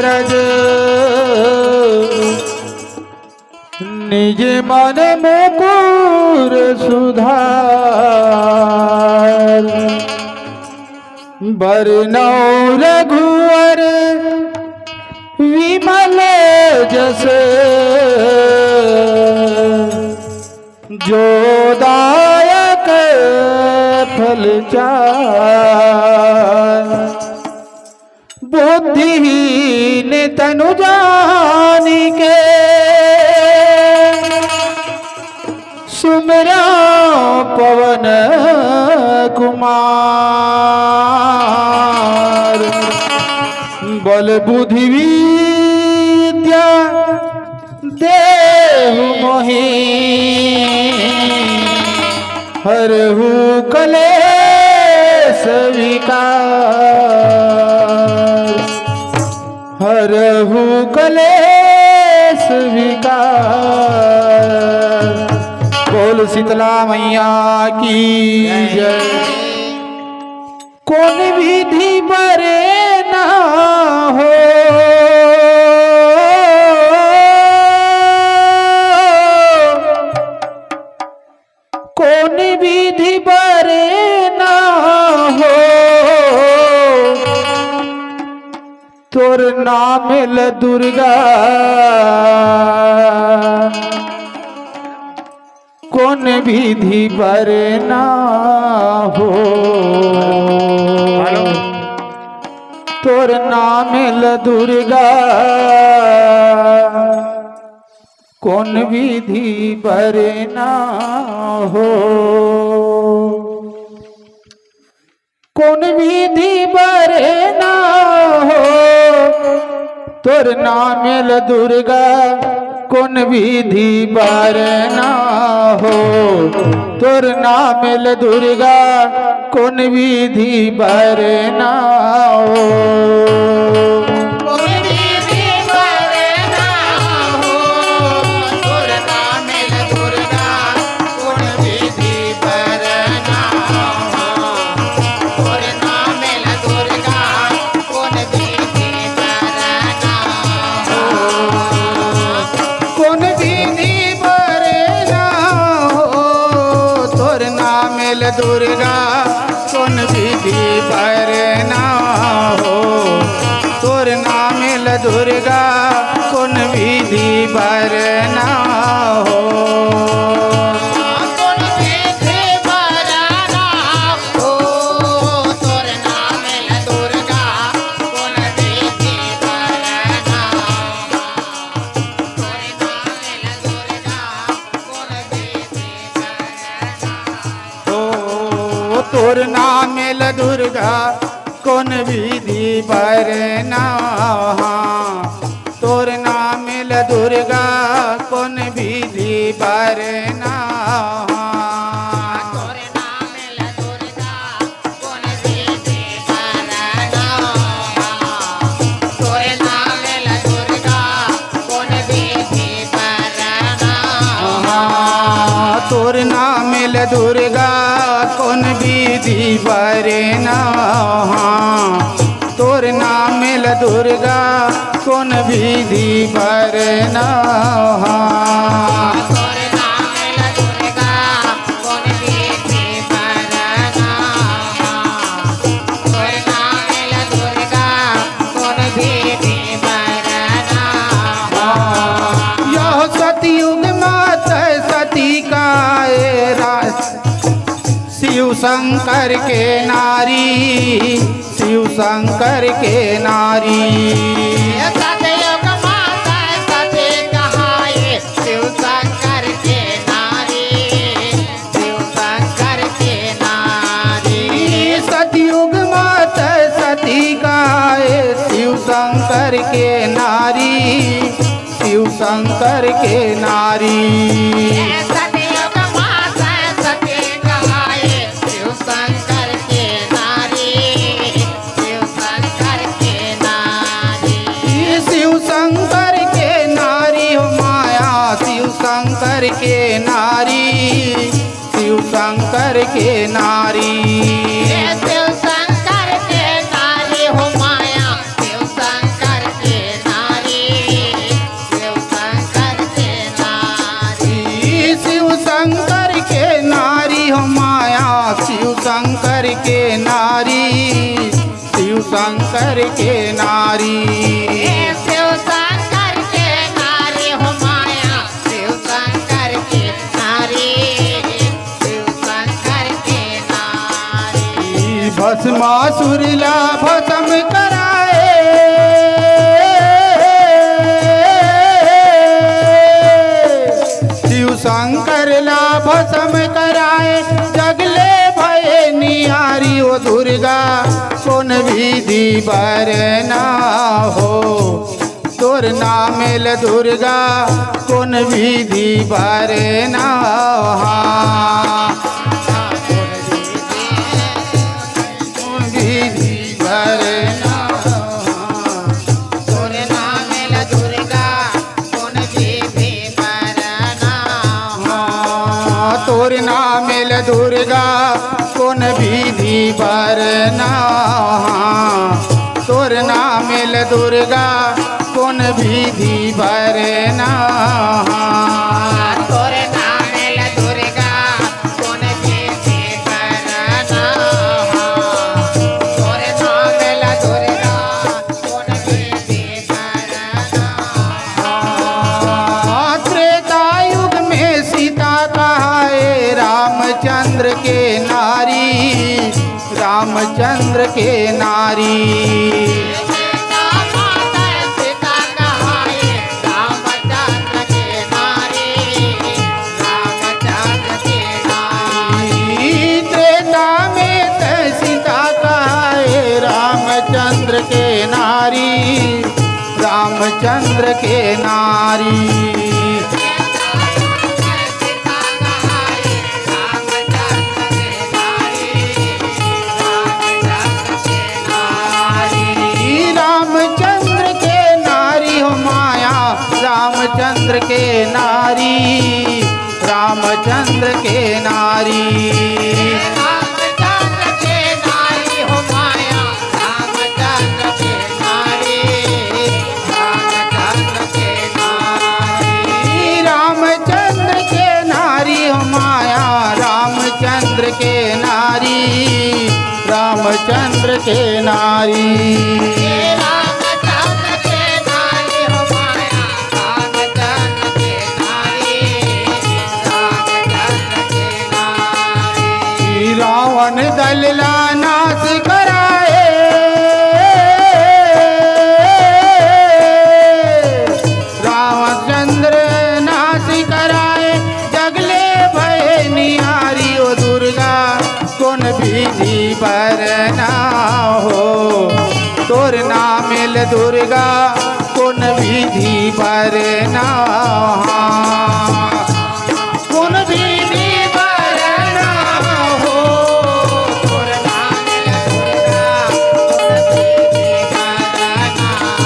ब्रज निज मन मुकुर सुधार बरनौ रघुवर विमल जस जो दायक फल चार बुद्धिहीन तनु जानिके सुमिरा पवन कुमार बल बुद्धि विद्या देहु मोहि हरहु कलेश विकार हरहु कलेश विकार। बोल शीतला मैया की जय। कौन विधि बरे ना हो कौन विधि बरे ना हो तोर नाम ल दुर्गा कौन विधि बरे ना हो तोर नाम ल दुर्गा कौन विधि बरे ना हो कौन विधि बरे ना हो तोर नाम ल दुर्गा कौन विधि बरे ना हो तोर नाम ल दुर्गा कौन विधि बरे ना हो दुर्गा कौन विधि बरे ना हो तोर नाम ल दुर्गा कौन विधि बरे ना हो तोर नाम ल दुर्गा कौन विधि बरे ना तोर नाम ल दुर्गा कौन विधि बरे ना तोर नाम ल दुर्गा कौन विधि बरे ना तोर नाम ल दुर्गा कौन विधि बरे ना शिव शंकर के नारी शिव शंकर के नारी सतयुग माता सती कहाए शिव शंकर के नारी शिव शंकर के नारी सतयुग माता सती कहाए शिव शंकर के नारी शिव शंकर के नारी शंकर के नारी शिव शंकर के नारी शिव शंकर के नारी हो माया शिव शंकर के नारी। शिव शंकर के नारी हो माया, शिव शंकर के नारी, शिव शंकर के नारी। भस्मासुर ला भस्म कराए, शिव शंकर ला भस्म कराए, जगले भये निहारी ओ दुर्गा कौन विधि बर ना हो। तोर नामेल दुर्गा कौन विधि बर ना हो। विधि बर ना हो। तोर नामेल दुर्गा कौन विधि बर ना हो। तोर नामेल दुर्गा कौन विधि बर ना हो। तोर नामेल दुर्गा कौन विधि बर ना हो। तोर नामेल दुर्गा कौन विधि बर ना हो। तोर नामेल दुर्गा कौन विधि बर ना हो। त्रेता युग में सीता कहाए रामचंद्र के नारी, रामचंद्र के नारी। सीता माता सीता कहाए रामचंद्र के नारी, रामचंद्र के नारी। त्रेता में सीता कहाए रामचंद्र के नारी, रामचंद्र के नारी। रामचंद्र के नारी हो माया, रामचंद्र के नारी, रामचंद्र के नारी। रामचंद्र के नारी हो माया, रामचंद्र के नारी, रामचंद्र के नारी। रामचंद्र के नारी हो माया, रामचंद्र के नारी, रामचंद्र के नारी। रामचंद्र के नारी हो माया, रामचंद्र के नारी, रामचंद्र के नारी। रावण दलला नाश कराए, रामचंद्र नाश कराए, जगले भये निहारी ओ दुर्गा कौन विधि बर ना हो। तोर नामेल दुर्गा कौन विधि बर ना हो। कौन विधि बर ना हो। तोर नामेल दुर्गा कौन विधि बर ना हो।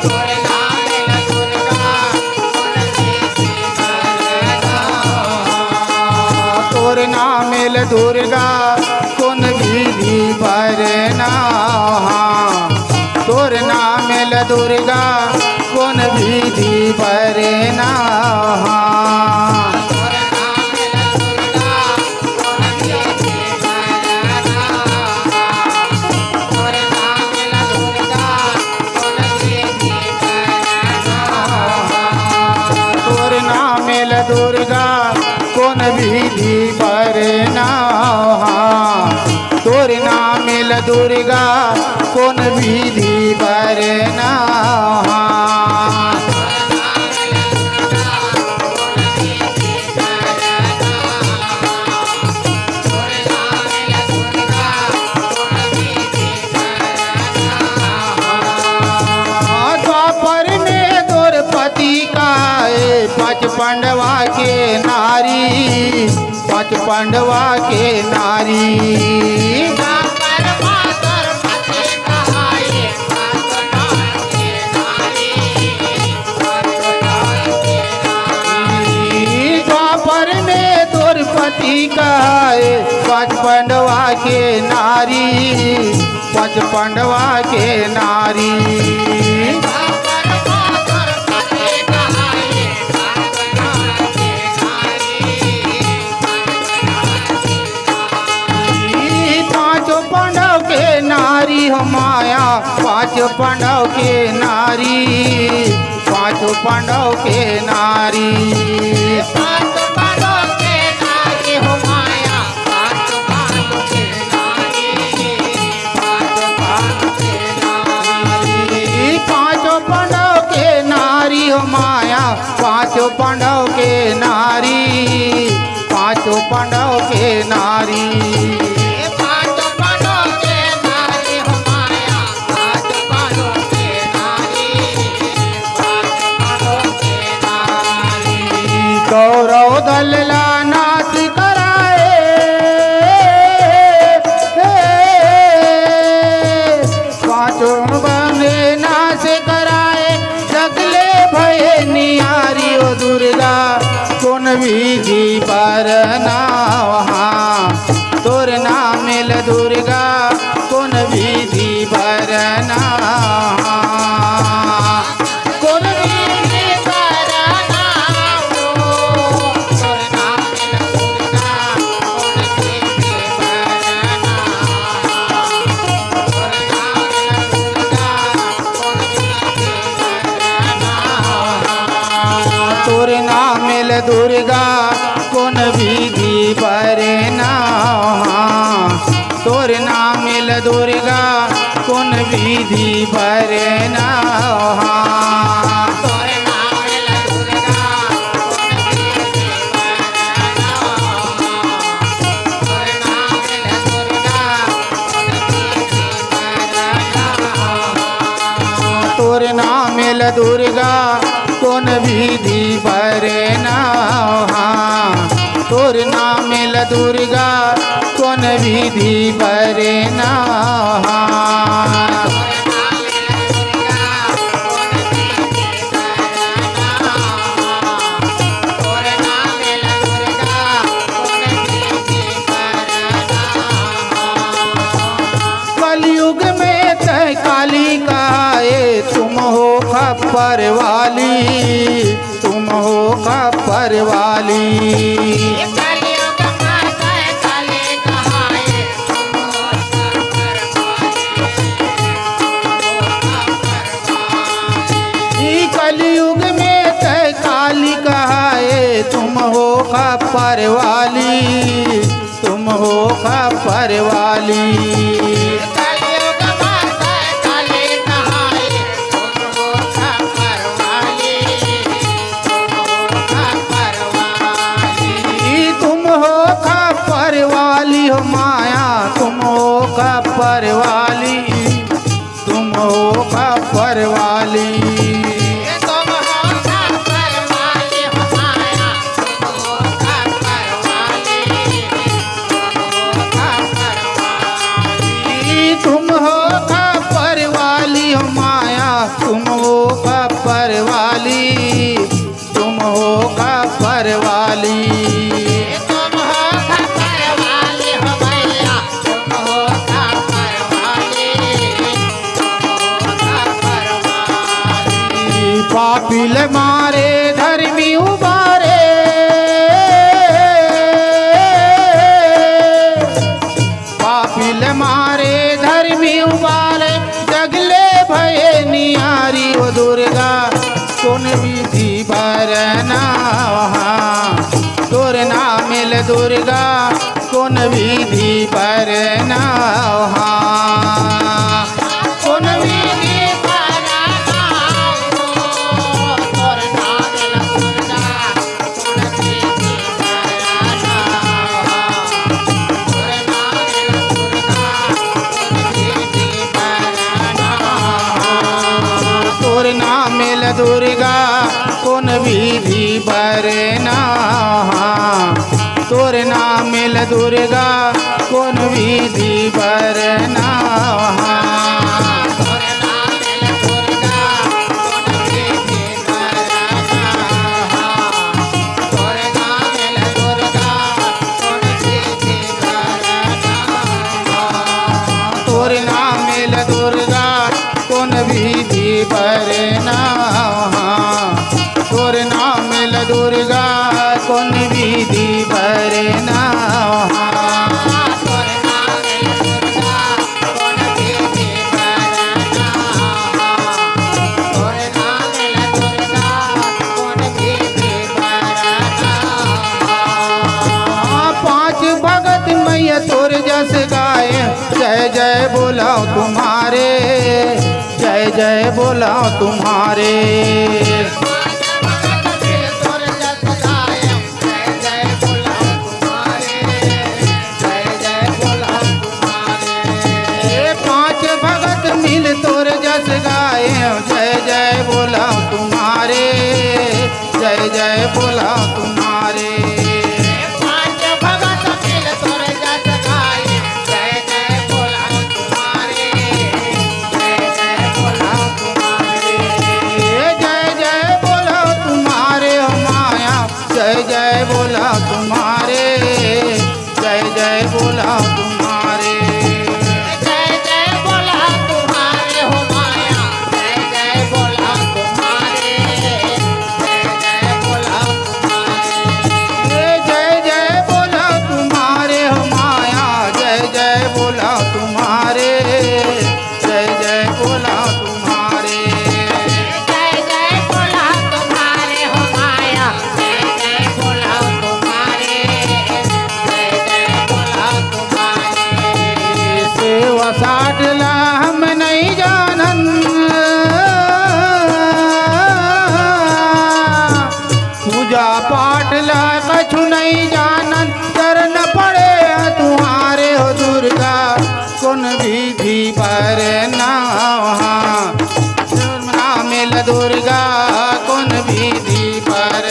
तोर नामेल दुर्गा कौन विधि बर ना हो। तोर नामेल दुर्गा कौन विधि बर ना हो। तोर नामेल दुर्गा कौन विधि बर ना हो। तोर नामेल दुर्गा कौन विधि बर ना हो। तोर नामेल दुर्गा कौन विधि बर ना हो। तोर नामेल दुर्गा कौन विधि बर ना हो। तोर नामेल दुर्गा कौन विधि बर ना हो। द्वापर में द्रौपदी काए पांच पांडवा के नारी, पांच पांडवा के नारी। द्वापर में द्रौपदी काए पांच पांडवा के नारी, पांच पांडवा के नारी। पांचों पांडव के नारी हो माया, पांच पांडव के नारी, पांचों पांडव के नारी। पांच पांडव के नारी हो माया, पांच पांडव के नारी, पांच पांडव के नारी। पांचों पांडव के नारी हो माया, पांचों पांडव के नारी, पांचों पांडव के नारी। पांच पांडव के नारी हो माया, पांच पांडव के नारी, पांच पांडव के नारी। कौरव दलला नाश कराए, पांचों बने नाश कराए, जगले भये निहारी ओ दुर्गा, कौन विधि पर वहाँ तोर नाम मिल दुर्गा, कौन विधि पर कौन विधि पर नाम हो, तोर नाम मिल दुर्गा, कौन विधि पर नाम, तोर नाम मिल दुर्गा, कौन विधि पर नाम। तोर नाम मिल दुर्गा, कौन विधि पर तोर नाम मिल दुर्गा, कौन विधि पर तोर नाम मिल दुर्गा, कौन विधि पर नाम, तोर नाम मिल दुर्गा, कौन विधि पर नाम। तोर नाम मिल दुर्गा, कौन विधि पर तोर नाम मिल दुर्गा, कौन विधि पर कलयुग में तय काली कहाए, तुम हो खप्पर वाली, तुम हो खप्पर वाली। कलयुग में तय काली कहाए, तुम हो कलयुग में तय काली कहाए, तुम हो खप्पर वाली, तुम हो खप्पर वाली। कलयुग में तय काली कहाए, तुम हो खप्पर वाली, तुम हो खप्पर वाली। तुम हो खप्पर वाली हो माया, तुम हो खप्पर वाली, तुम हो खप्पर वाली। तुम हो खप्पर वाली हो माया, तुम हो खप्पर वाली, तुम हो खप्पर वाली। तुम हो खप्पर वाली हो माया, तुम हो खप्पर वाली, तुम हो खप्पर वाली। तुम हो खप्पर वाली हो मैया, तुम हो खप्पर वाली, तुम हो खप्पर वाली। पापिल मारे धर्मी उबारे, पापिल मारे धर्मी उबारे, जगले भये निहारी ओ दुर्गा, कौन विधि पर तोर नाम मिल दुर्गा, कौन विधि पर कौन विधि पर नाम हो, तोर नाम मिल दुर्गा, कौन विधि पर नाम, तोर नाम मिल दुर्गा, कौन विधि पर नाम। तोर नाम मिल दुर्गा, कौन विधि पर तोर नाम मिल दुर्गा, कौन विधि पर तोर नाम मिल दुर्गा, कौन विधि पर नाम, तोर नाम मिल दुर्गा, कौन विधि पर नाम। तोर नाम मिल दुर्गा, कौन विधि पर तोर नाम मिल दुर्गा, कौन विधि पर तोर नाम मिल दुर्गा, कौन विधि पर नाम, जय जय बोला तुम्हारे, जय जय बोला तुम्हारे। पांच भगत मिल तोर जस गाए, जय जय बोला तुम्हारे, जय जय बोला तुम्हारे। पांच भगत मिल तोर जस गाए, जय जय बोला तुम्हारे, जय जय बोला तुम्हारे। जय जय बोला तुम्हारे हो माया, जय जय बोला तुम्हारे, जय जय बोला तुम्हारे। जय जय बोला तुम्हारे हो माया, जय जय बोला तुम्हारे, जय जय बोला तुम्हारे। जय जय बोला तुम्हारे हो माया, जय जय बोला तुम्हारे, जय जय बोला तुम्हारे। जय जय बोला तुम्हारे हो माया, जय जय बोला तुम्हारे, जय जय बोला तुम्हारे। सेवा साटला हम नहीं जानन, पूजा पाठ ला कछु नहीं जानन। चरण पड़े तुम्हारे हो दुर्गा, कौन विधि पर नाम मिल दुर्गा, कौन विधि पर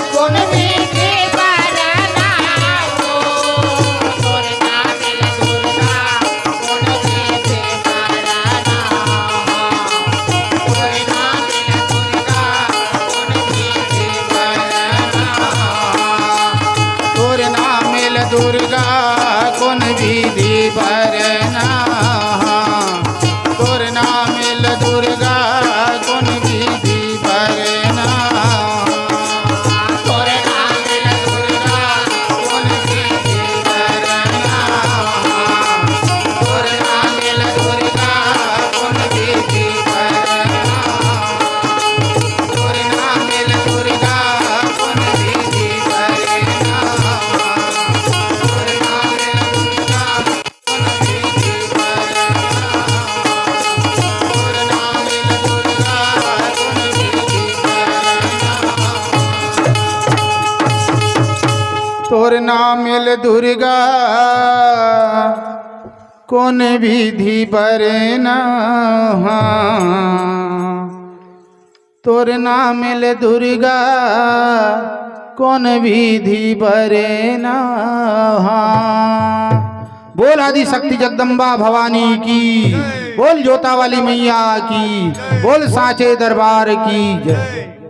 कौन विधि पर नामो, तोर नाम मिल दुर्गा, कौन विधि पर नाम, तोर नाम मिल दुर्गा, कौन विधि पर नाम। तोर नाम मिल दुर्गा, कौन विधि पर तोर नाम मिल दुर्गा, कौन विधि पर तोर नाम मिल दुर्गा, कौन विधि पर तोर नाम मिल दुर्गा, कौन विधि पर तोर नाम मिल दुर्गा, कौन विधि पर तोर नाम मिल दुर्गा, कौन विधि पर तोर नाम मिल दुर्गा, कौन विधि पर तोर नाम मिल दुर्गा, कौन विधि पर तोर नाम मिल दुर्गा, कौन विधि पर बोल आदि शक्ति जगदम्बा भवानी की, बोल जोता वाली मैया की, बोल साचे दरबार की जय।